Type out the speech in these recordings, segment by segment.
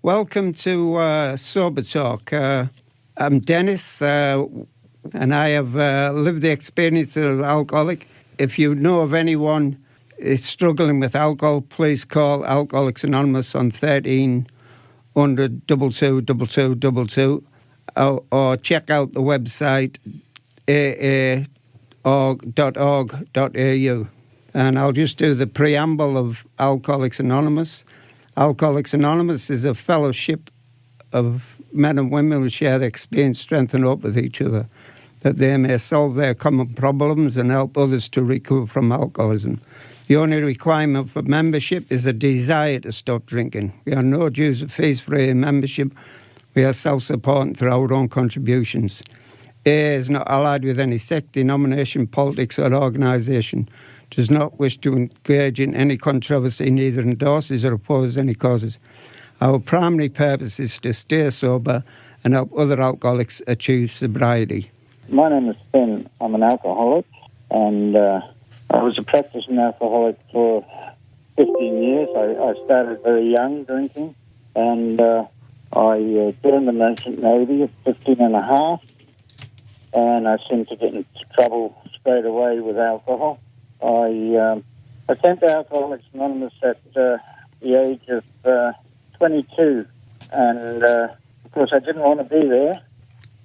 Welcome to Sober Talk. I'm Dennis, and I have lived the experience of an alcoholic. If you know of anyone is struggling with alcohol, please call Alcoholics Anonymous on 1300 222222 or check out the website aa.org.au. And I'll just do the preamble of Alcoholics Anonymous. Alcoholics Anonymous is a fellowship of men and women who share their experience, strength and hope with each other, that they may solve their common problems and help others to recover from alcoholism. The only requirement for membership is a desire to stop drinking. We are no dues or fees for a membership. We are self-supporting through our own contributions. AA is not allied with any sect, denomination, politics or organisation. Does not wish to engage in any controversy, neither endorses or opposes any causes. Our primary purpose is to stay sober and help other alcoholics achieve sobriety. My name is Ben. I'm an alcoholic, and I was a practicing alcoholic for 15 years. I started very young drinking, and I joined the Merchant Navy at 15 and a half, and I seemed to get into trouble straight away with alcohol. I came to Alcoholics Anonymous at the age of 22, and of course I didn't want to be there.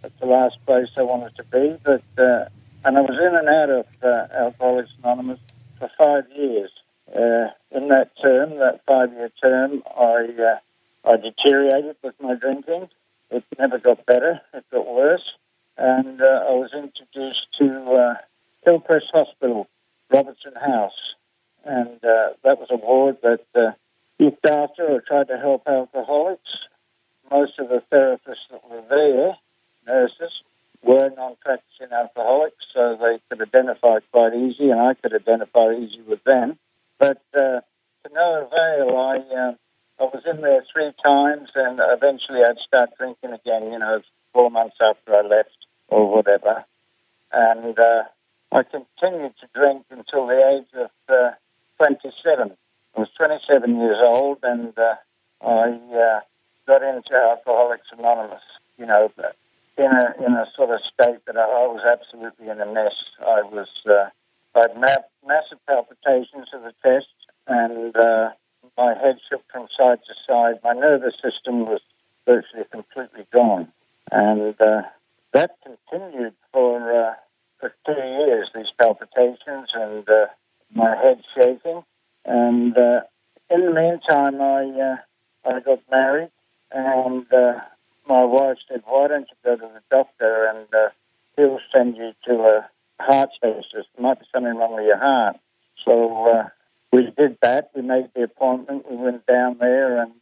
That's the last place I wanted to be, but and I was in and out of Alcoholics Anonymous for 5 years. In that term, that 5-year term, I deteriorated with my drinking. It never got better; it got worse, and I was introduced to Hillcrest Hospital, Robertson House, and that was a ward that looked after or tried to help alcoholics. Most of the therapists that were there, nurses, were non-practicing alcoholics, so they could identify quite easy, and I could identify easy with them. But to no avail, I was in there 3 times, and eventually I'd start drinking again, 4 months after I left or whatever. And I continued to drink until the age of 27. I was 27 years old, and I got into Alcoholics Anonymous, in a sort of state that I was absolutely in a mess. I had massive palpitations of the chest, and my head shook from side to side. My nervous system was virtually completely gone, and that continued for 2 years, these palpitations and my head shaking. And in the meantime, I got married, and my wife said, "Why don't you go to the doctor and he'll send you to a heart specialist. There might be something wrong with your heart." So we did that. We made the appointment. We went down there, and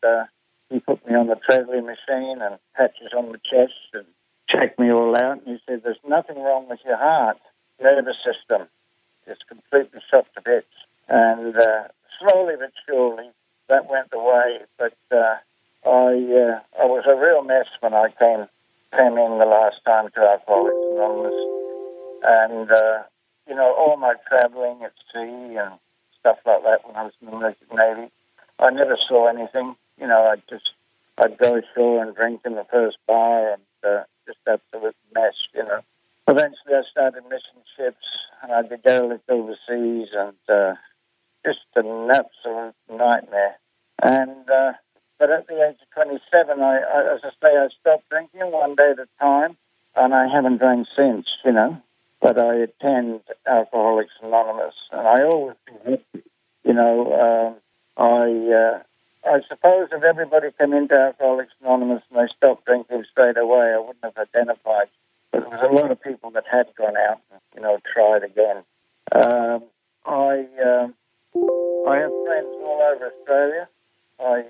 he put me on the Treadley machine and patches on the chest and checked me all out. And he said, "There's nothing wrong with your heart. Nervous system is completely shot to bits." And slowly but surely, that went away. But I was a real mess when I came in the last time to Alcoholics Anonymous. And, all my traveling at sea and stuff like that when I was in the Merchant Navy, I never saw anything. I'd go ashore and drink in the first bar and just absolute mess, Eventually I started missing ships, and I'd be derelict overseas, and just an absolute nightmare. And but at the age of 27, as I say, I stopped drinking one day at a time, and I haven't drank since, But I attend Alcoholics Anonymous, and I always be happy. I suppose if everybody came into Alcoholics Anonymous and they stopped drinking straight away, I wouldn't have identified. But there was a lot of people that had gone out and, tried again. I have friends all over Australia. I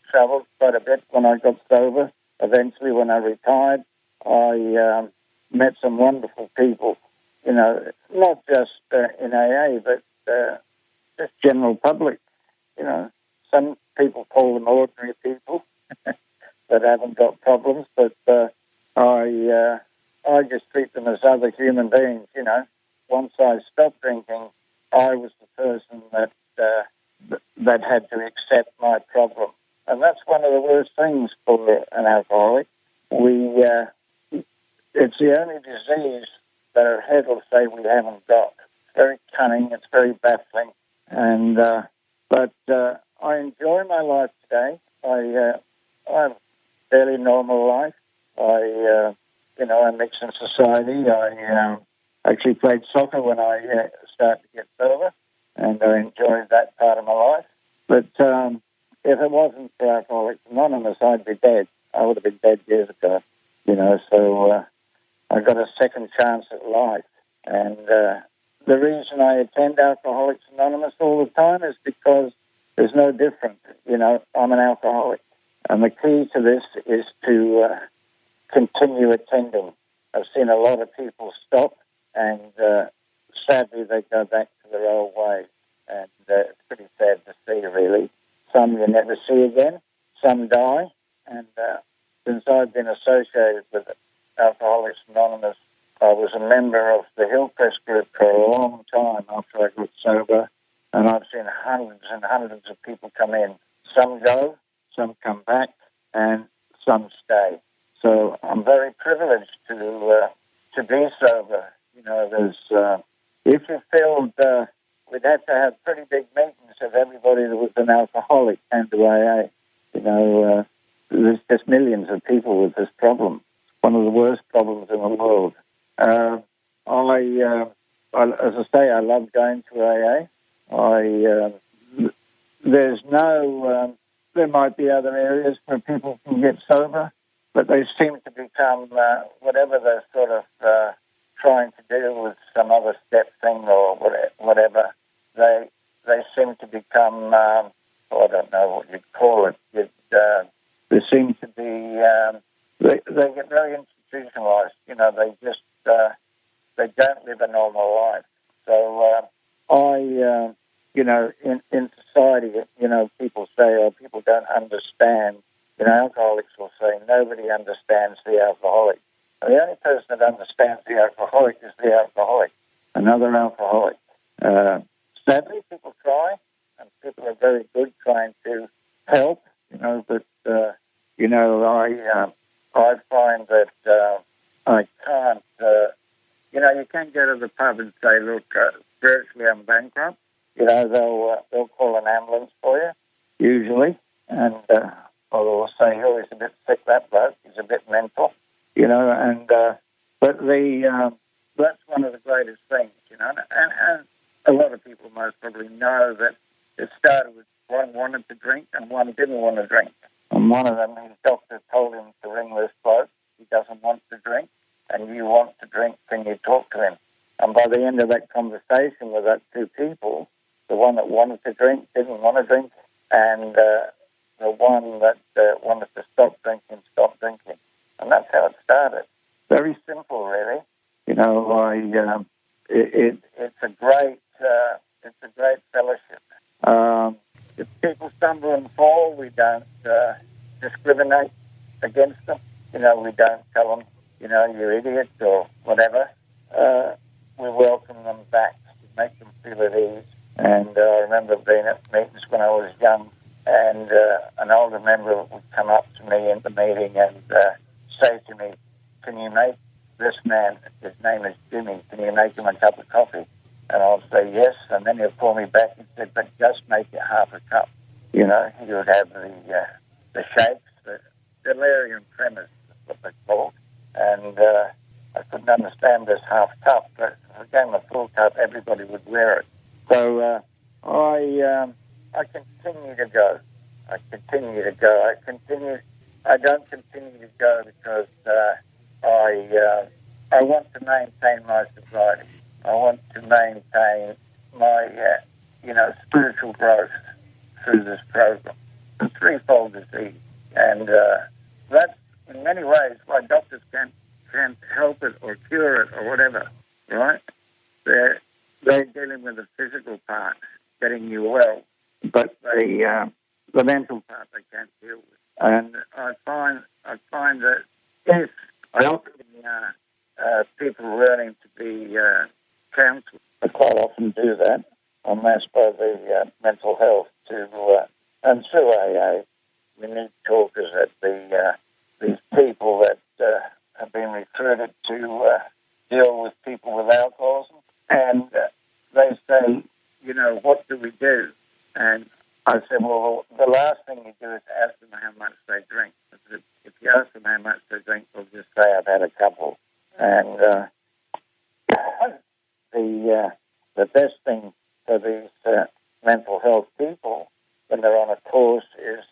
travelled quite a bit when I got sober. Eventually, when I retired, I met some wonderful people, not just in AA, but just general public. Some people call them ordinary people that haven't got problems, but I just treat them as other human beings, Once I stopped drinking, I was the person that had to accept my problem. and that's one of the worst things for an alcoholic. It's the only disease that our head will say we haven't got. It's very cunning, it's very baffling, and but I enjoy my life today. I have a fairly normal life. I mix in society. I actually played soccer when I started to get sober, and I enjoyed that part of my life. But if it wasn't for Alcoholics Anonymous, I'd be dead. I would have been dead years ago. So I got a second chance at life. And the reason I attend Alcoholics Anonymous all the time is because there's no different. I'm an alcoholic. And the key to this is to continue attending. I've seen a lot of people stop, and sadly they go back to their old ways. And it's pretty sad to see, really. Some you never see again, some die. And since I've been associated with Alcoholics Anonymous, I was a member of the Hillcrest group for a long time after I got sober, and I've seen hundreds and hundreds of people come in. Some go, some come back, and some stay. So I'm very privileged to be sober. If you filled, we'd have to have pretty big meetings of everybody that was an alcoholic came to AA. There's just millions of people with this problem. It's one of the worst problems in the world. As I say, I love going to AA. There might be other areas where people can get sober, but they seem to become, whatever they're sort of trying to do with some other step thing or whatever, they seem to become, I don't know what you'd call it. They seem to be, they get very institutionalized. They just, they don't live a normal life. So in society, people say, people don't understand. Alcoholics will say, nobody understands the alcoholic. And the only person that understands the alcoholic is the alcoholic, another alcoholic. Sadly, people try, and people are very good trying to help, but, I find that I can't, you can't go to the pub and say, look, spiritually I'm bankrupt. They'll call an ambulance for you, usually, and or they'll say, oh, he's a bit sick, that bloke, he's a bit mental, but that's one of the greatest things, and a lot of people most probably know that it started with one wanted to drink and one didn't want to drink. And one of them, his doctor told him to ring this bloke, he doesn't want to drink, and you want to drink, can you talk to him? And by the end of that conversation with that two people, the one that wanted to drink didn't want to drink, and the one that wanted to stop drinking stopped drinking. And that's how it started. Very simple, really. It's a great fellowship. If people stumble and fall, we don't discriminate against them. We don't tell them, you idiot or whatever. We welcome them back to make them feel at ease. And I remember being at meetings when I was young, and an older member would come up to me in the meeting and say to me, can you make this man, his name is Jimmy, can you make him a cup of coffee? And I'll say yes, and then he'll call me back and say, but just make it half a cup. He would have the shakes, the delirium tremens, is what they call. And I couldn't understand this half cup, but if I gave him a full cup, everybody would wear it. So I continue to go. I don't continue to go because I want to maintain my sobriety. I want to maintain my, spiritual growth through this program. It's a threefold disease. And that's, in many ways, why doctors can't help it or cure it or whatever, right? They're dealing with the physical part, getting you well, but the mental part they can't deal with. And I find that if I often people learning to be counselled, I quite often do that. I'm asked by the mental health to and through AA we need talkers at these people that have been recruited to deal with people with alcoholism. And they say, what do we do? And I said, well, the last thing you do is ask them how much they drink. If you ask them how much they drink, they'll just say, I've had a couple. And the best thing for these mental health people when they're on a course is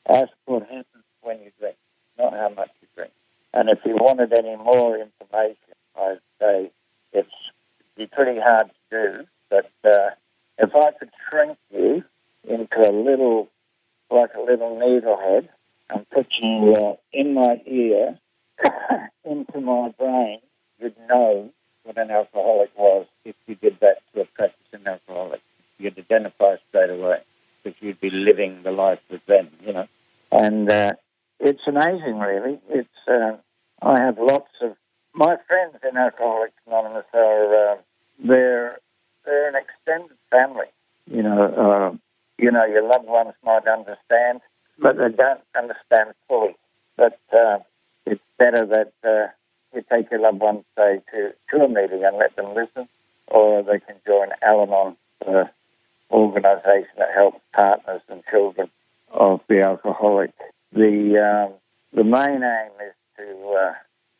ask what happens when you drink, not how much you drink. And if you wanted any more information, I'd say it'd be pretty hard to do, but if I could shrink you into a little needlehead and put you in my ear, into my brain, you'd know what an alcoholic was if you did that to a practicing alcoholic. You'd identify straight away because you'd be living the life with them, And it's amazing, really. It's I have lots of my friends in Alcoholics Anonymous are they're an extended family. Your loved ones might understand, but they don't understand fully. But it's better that you take your loved ones, say, to a meeting and let them listen, or they can join Al-Anon, the organisation that helps partners and children of the alcoholic. The main aim is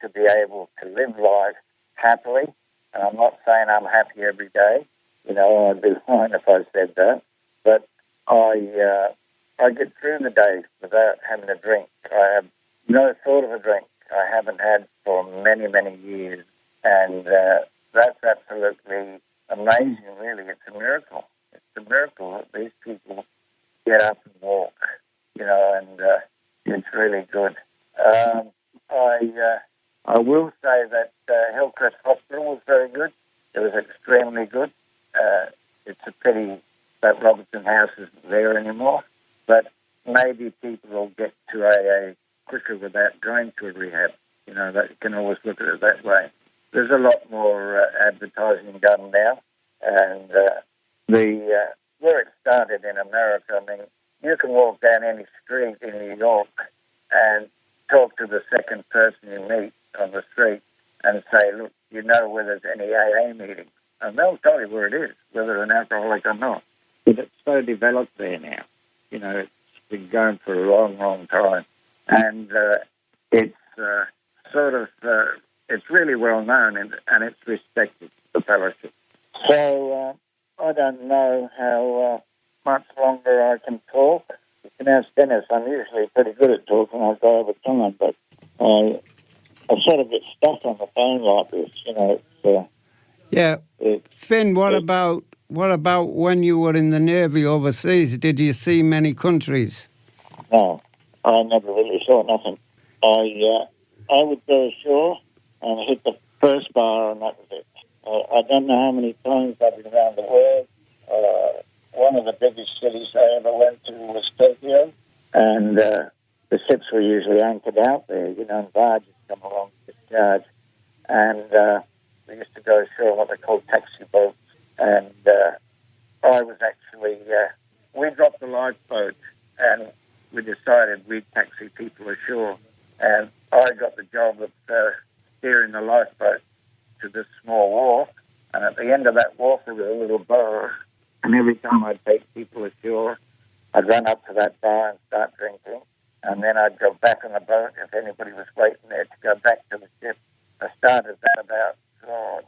to be able to live life happily, and I'm not saying I'm happy every day. I'd be lying if I said that, but I get through the day without having a drink. I have no thought of a drink. I haven't had for many, many years, and that's absolutely amazing, really. It's a miracle. It's a miracle that these people get up and walk, and it's really good. I will say that Hillcrest Hospital was very good. It was extremely good. It's a pity that Robertson House isn't there anymore, but maybe people will get to AA quicker without going to a rehab. That you can always look at it that way. There's a lot more advertising done now, and where it started in America, I mean, you can walk down any street in New York and talk to the second person you meet on the street and say, look, where there's any AA meeting. And they'll tell you where it is, whether they're an alcoholic or not. But it's so developed there now. It's been going for a long, long time. And it's it's really well known and it's respected, the fellowship. So I don't know how much longer I can talk. You can ask Dennis. I'm usually pretty good at talking. I go over time, but I sort of get stuck on the phone like this. Finn, what about when you were in the Navy overseas? Did you see many countries? No, I never really saw nothing. I would go ashore and hit the first bar, and that was it. I don't know how many times I've been around the world. One of the biggest cities I ever went to was Tokyo, and the ships were usually anchored out there, and barges come along to discharge. And we used to go ashore on what they call taxi boats, and I was actually, we dropped the lifeboat, and we decided we'd taxi people ashore, and I got the job of steering the lifeboat to this small wharf, and at the end of that wharf there was a little bar, and every time I'd take people ashore, I'd run up to that bar and start drinking, and then I'd go back on the boat if anybody was waiting there to go back to the ship. I started that about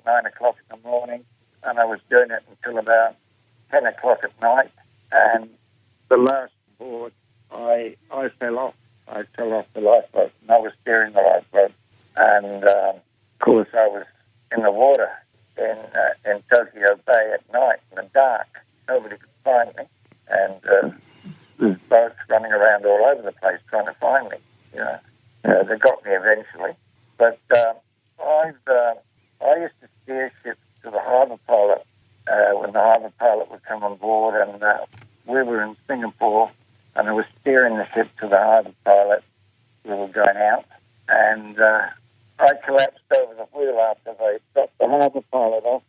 9 o'clock in the morning, and I was doing it until about 10 o'clock at night, and the last board, I fell off. I fell off the lifeboat, and I was steering the lifeboat, and of course I was in the water in Tokyo Bay at night in the dark. Nobody could find me, and there's boats running around all over the place trying to find me. They got me eventually, but I used to steer ships to the harbour pilot when the harbour pilot would come on board, and we were in Singapore, and I was steering the ship to the harbour pilot. We were going out, and I collapsed over the wheel after they dropped the harbour pilot off,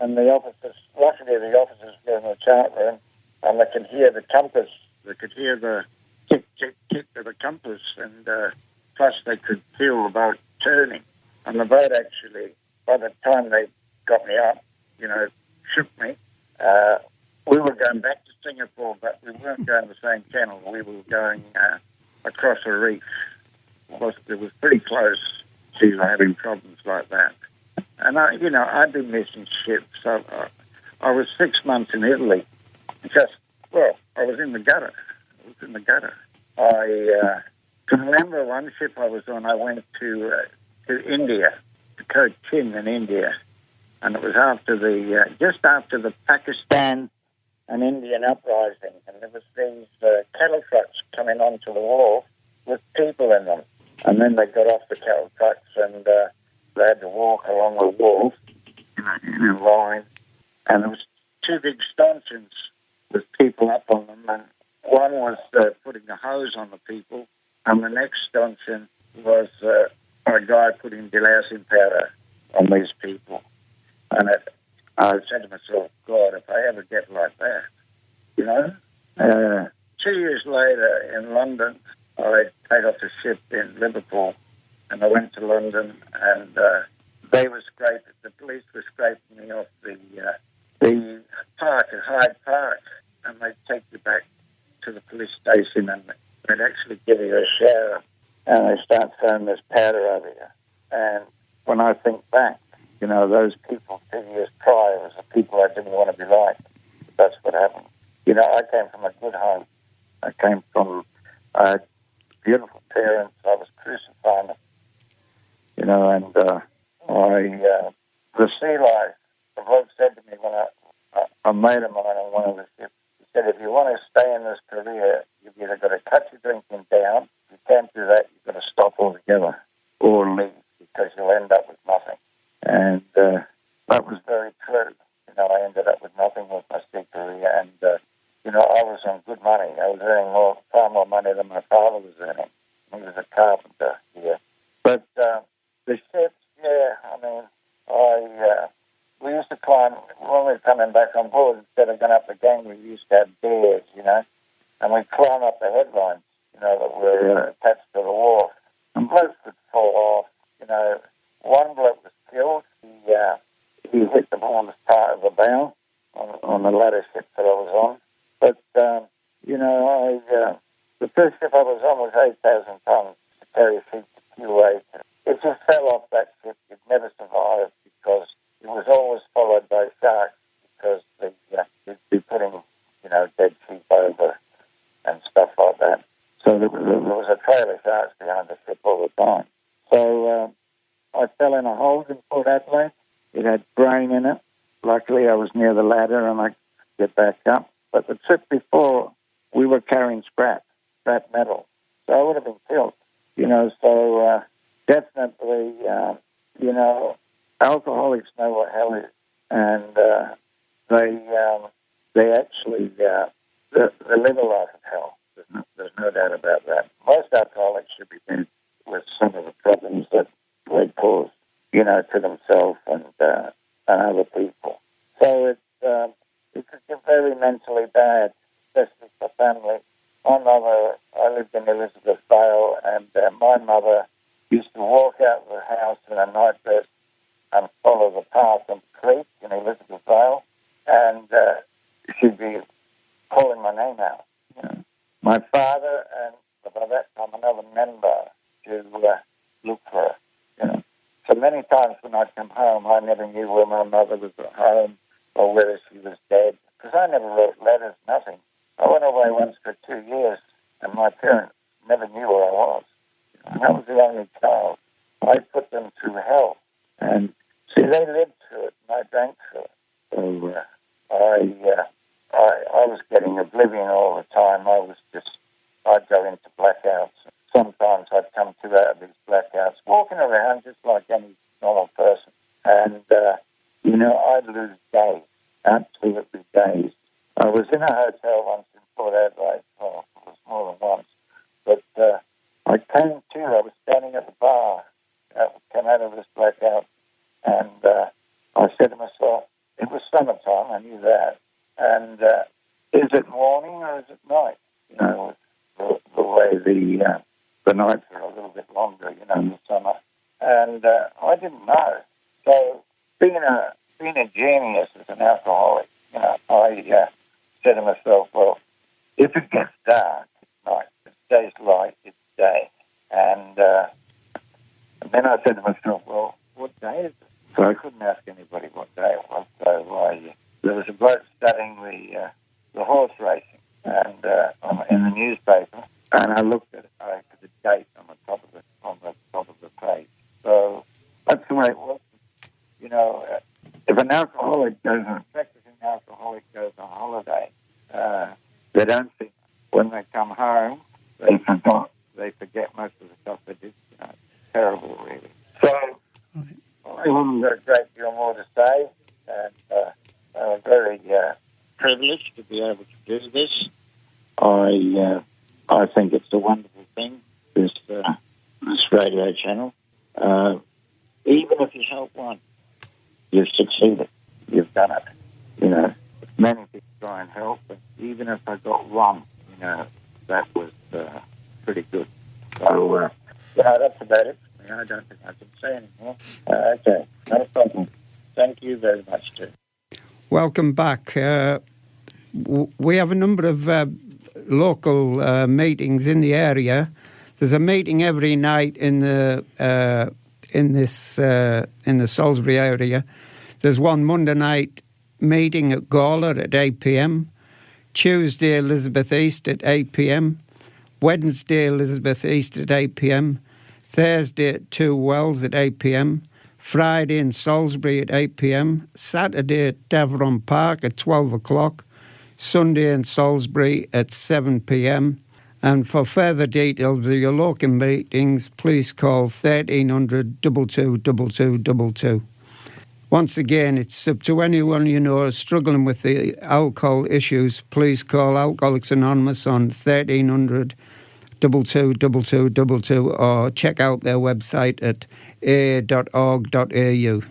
and the officers, luckily the officers were in the chart room, and they could hear the compass, they could hear the tick, tick, kick to the compass, and plus they could feel the boat turning. And the boat actually, by the time they got me up, shook me. We were going back to Singapore, but we weren't going the same channel. We were going across a reef. It was pretty close to having problems like that. And I'd been missing ships. So I was 6 months in Italy. I was in the gutter. I can remember one ship I was on. I went to India, to Cochin in India, and it was just after the Pakistan and Indian uprising, and there was these cattle trucks coming onto the wharf with people in them, and then they got off the cattle trucks and they had to walk along the wharf in a line, and there was two big stanchions with people up on them, and one was putting a hose on the people, and the next stanchion was a guy putting delousing powder on these people. And I said to myself, God, if I ever get like that, 2 years later in London, I paid off a ship in Liverpool, and I went to London, and the police were scraping me off the park at Hyde Park, and they'd take you back to the police station, and they'd actually give you a shower, and they start throwing this powder over you. And when I think back, those people 2 years prior was the people I didn't want to be like. That's what happened. I came from a good home. I came from beautiful parents. I was crucifying them, and the sea life, the bloke said to me when I made a mine on one of the ships, he said, if you want to stay in this career, you've either got to cut your drinking down. If you can't do that, you've got to stop altogether or leave, because you'll end up with nothing. And that was very true. I ended up with nothing with my sea career, and I was on good money. I was earning far more money than my father was earning. He was a carpenter here. But the ships, we used to climb, when we were coming back on board, instead of going up the gang, we used to have bears, and we'd climb up the headlines, that were attached to the wharf. And blokes would fall off. One bloke was killed. He hit the longest part of the bow on the ladder ship that I was on. But, the first ship I was on was 8,000 tons to carry sheep to QA. If you fell off that ship, you'd never survive, because it was always followed by sharks, because they'd be putting, dead sheep over and stuff like that. So there was a trail of sharks behind the ship all the time. So I fell in a hold in Port Adelaide. It had grain in it. Luckily, I was near the ladder and I could get back up. But the trip before, we were carrying scrap metal. So I would have been killed. So definitely, alcoholics know what hell is. And they actually they live a life of hell. There's no doubt about that. Most alcoholics should be dead with some of the problems that they cause, to themselves and other people. So it could get very mentally bad, especially for family. I lived in Elizabeth Vale, and my mother used to walk out of the house in a nightdress and follow the path of the creek in Elizabeth Vale, and she'd be calling my name out. My father and, by that time, another member to look for her. So many times when I'd come home, I never knew where my mother was at home or whether she was dead, because I never wrote letters, nothing. I went away once for 2 years, and my parents never knew where I was. I was the only child. I put them through hell. And, see, they lived through it, and I drank through it. So I was getting oblivion all the time. I'd go into blackouts. Sometimes I'd come to out of these blackouts, walking around just like any normal person. And, I'd lose days, absolutely days. I was in a hotel once in Port Adelaide. Well, it was more than once. But I came to, I was standing at the bar, came out of this blackout, and I said to myself, it was summertime, I knew that, and is it morning or is it night? the way the nights are a little bit longer, you know, in the summer. And I didn't know. So being a genius as an alcoholic, you know, I said to myself, well, if it gets dark, it's night. If it stays light, it's day. And then I said to myself, well, what day is it? So I couldn't ask anybody what day it was. So there was a bloke studying the horse racing and in the newspaper, and I looked at the date on the top of the page. So that's the way it was. You know, if an alcoholic goes, a practicing alcoholic goes on holiday, they don't think when they come home they forget most of the stuff they did. You know, it's terrible, really. So I haven't got a great deal more to say, and I'm very privileged to be able to do this. I think it's a wonderful thing, this radio channel. Even if you help one, you've succeeded. You've done it. You know, many people try and help, but even if I got one, you know, that was pretty good. So, that's about it. I don't think I can say anymore. Okay, not a problem. Thank you very much, too. Welcome back. We have a number of local meetings in the area. There's a meeting every night in the Salisbury area. There's one Monday night meeting at Gawler at 8 p.m. Tuesday, Elizabeth East at 8 p.m. Wednesday, Elizabeth East at 8 p.m. Thursday at 2 Wells at 8 p.m. Friday in Salisbury at 8 p.m. Saturday at Davron Park at 12 o'clock. Sunday in Salisbury at 7 p.m. And for further details of your local meetings, please call 1300 222222. Once again, it's up to anyone you know struggling with the alcohol issues. Please call Alcoholics Anonymous on 1300 222222 or check out their website at aa.org.au.